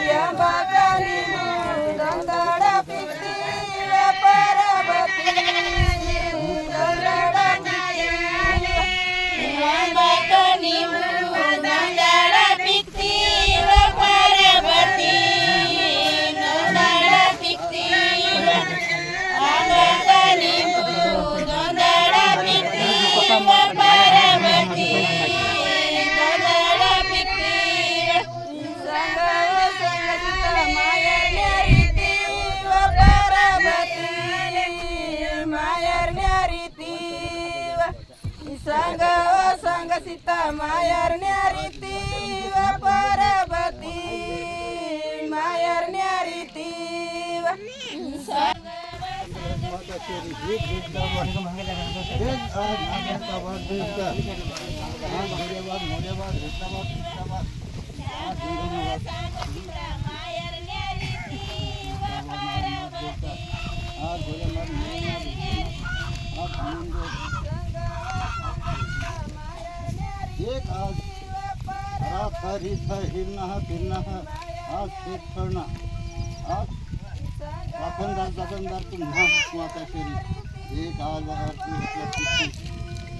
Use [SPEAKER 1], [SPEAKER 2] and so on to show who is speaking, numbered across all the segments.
[SPEAKER 1] Yeah. रीती संग संग सीता मायरण्या रीती पार्वती मायरण्या रीती
[SPEAKER 2] एक आज हिरणं फिरणं आज शेत करणं आज वाखणदार जागणदार पुन्हा माता शरी एक आज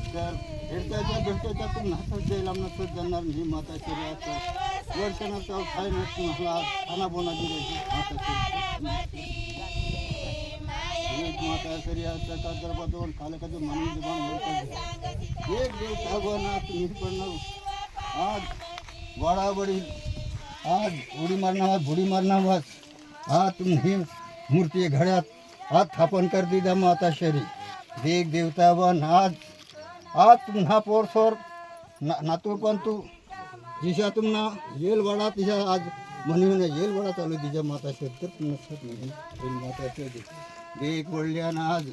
[SPEAKER 2] तर हेरत्याच्या भेटत्याच्या पुन्हा जायला नसत जाणार ही माता शरी असं वर्षणाचा काय नसतो मला खाना बोना दिली माता शरी एक माता शरी असं का गरबाजवळ खालं का म्हणून जबान म्हणतात एक देव सागवाना तुम्ही पण आज वाडावडील आज उडी मारणार भुडी मारणार आज तुम्ही मूर्ती घड्यात आज स्थापन कर दिला माता शरी देख देवता वन आज आज तुम्हा पोरसोर नातू पण तू जिशा तुम्हाला येलवाडा तिच्या आज म्हणून येलवाडा चालू तिच्या माता शरी तर नसत नाही माता शरी देख वडल्यानं आज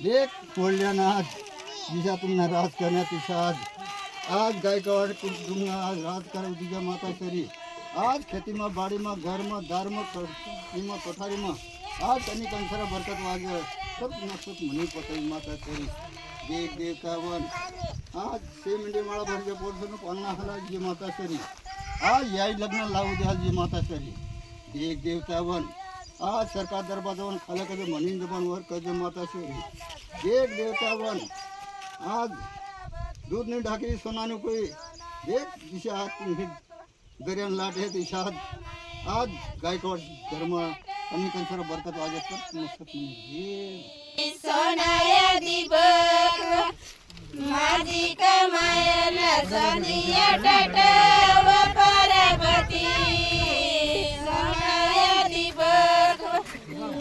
[SPEAKER 2] देख वडल्यानं आज जिशा तुम्हाला राज करण्यात तिच्या आज गायकवाड तुम्हाला आज राज करा तिच्या माता शरी आज खेतीमा बाड़ीमा घरमा दारमा टीमा कोठारीमा आज त्यांनी कंसरा बरकत वाज सब नसत म्हणी पतई माता शरी देख देवता वन आज से मिंडी माळा भरच्या पोरसनं पन्ना हला जी माता शरी आज याई लग्न लावू द्या जी माता शरी देख देवता वन आज सरकार दरबाजावन खाला कद म्हणीन जबानवर कद माता शरी देख देवता वन आज दूध नहीं ढाकी सोनाने कोई देख दिशा दरियान लाट है इशाद आज गायकवाड धर्म अन्य कंसर बरकत वाजत कर मस्त ये
[SPEAKER 1] सोनाया दिबक माझी कमायला संधिया टटव पार्वती सोनाया दिबक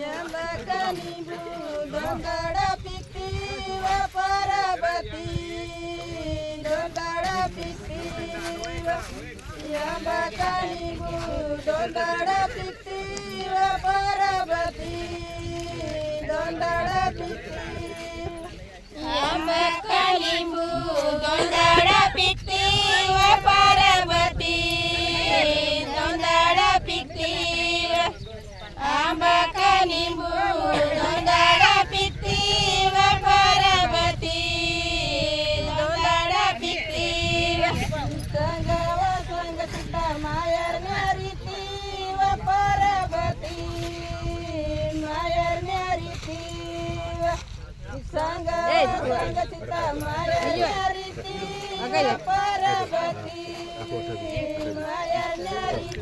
[SPEAKER 1] यमकनी दोंगडा पिती पार्वती दोंगडा पिती यमकनी दोंगडा पिती पार्वती दोंगडा पिती यमकनी दोंगडा पिती पार्वती दोंगडा पिती आंबकनी दोंगडा पिती पार्वती दोंगडा पिती संगव संग सीता मायरण्या रीती पार्वती मायरण्या रीती संग संग सीता मायरण्या रीती पार्वती मायरण्या रीती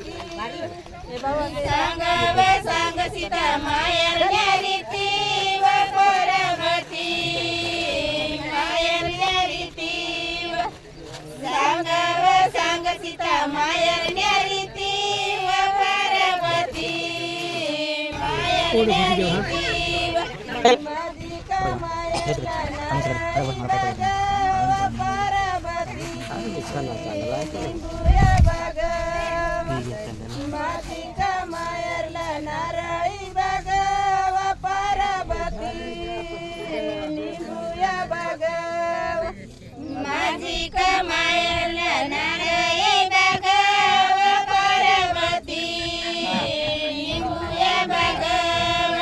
[SPEAKER 1] संगव संग सीता मायरण्या रीती पार्वती मायरण्या रीती संगव संग सीता मायरण्या रीती पार्वती मायरण्या रीती माझी कमायला पार्वती माझी कमायला नारायी बघाव पार्वती निमुया बघाव माझी कमायला नारायी बघाव पार्वती निमुया बघाव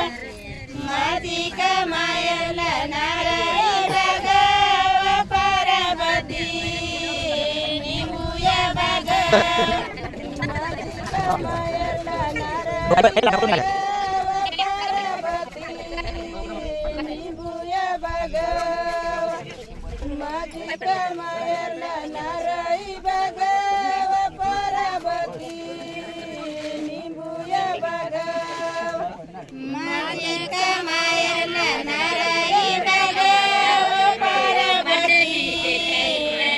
[SPEAKER 1] माझी कमायला नारायी बघाव पार्वती निमुया बघाव माझी कमायला नारायी बघाव पार्वती निमुया बघाव माझी कमायला नारायी बघाव पार्वती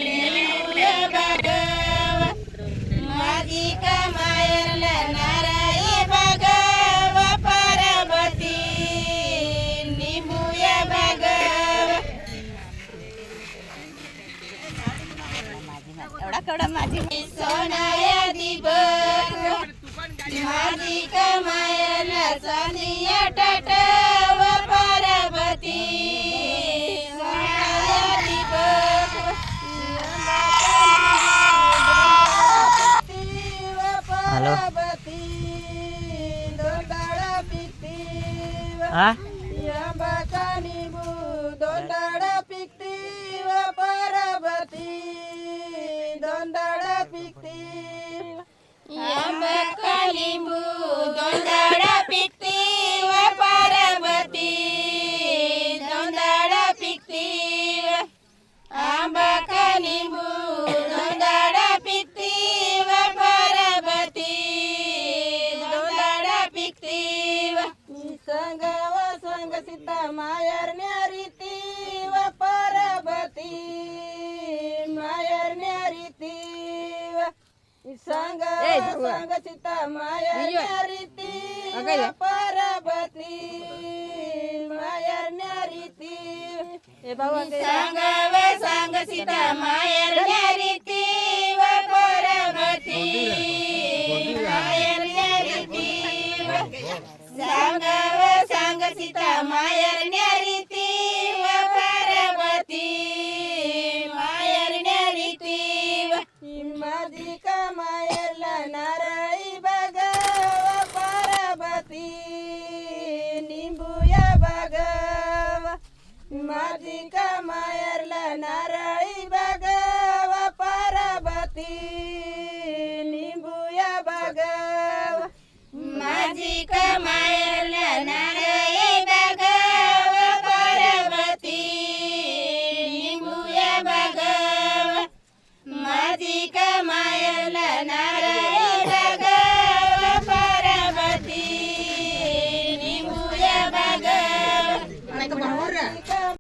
[SPEAKER 1] निमुया बघाव माझी कमायला नारायी बघाव पार्वती निमुया बघाव एवढा माझी सोनाया दिबक माझी कमायला चांदिया टटव पार्वती सोनाया दिबक
[SPEAKER 3] हॅलो
[SPEAKER 1] दोंडाळा पिकती
[SPEAKER 3] हा
[SPEAKER 1] अंबाकानी दोंडाळा पिकती व पार्वती दोंडाळा पिकती अंबाकानी दोंडाळा पिकती व पार्वती दोंडाळा पिकती अंबाकानी दोंडाळा पिकती व पार्वती दोंडाळा पिकती संग व संग सीता मायरण्या रीती व पार्वती मायरण्या रीती संग संग सीता मायरण्या रीती व पार्वती मायरण्या रीती संग व संग सीता मायरण्या रीती व पार्वती मायरण्या रीती सांग व सांग सीता मायरण्या रीती व पार्वती मायरण्या रीती माझी का मायरला नाराई बाग व पार्वती निंबूया बाग माझी का मायरला नाराई बाग व पार्वती निंबूया बाग माझी कमाय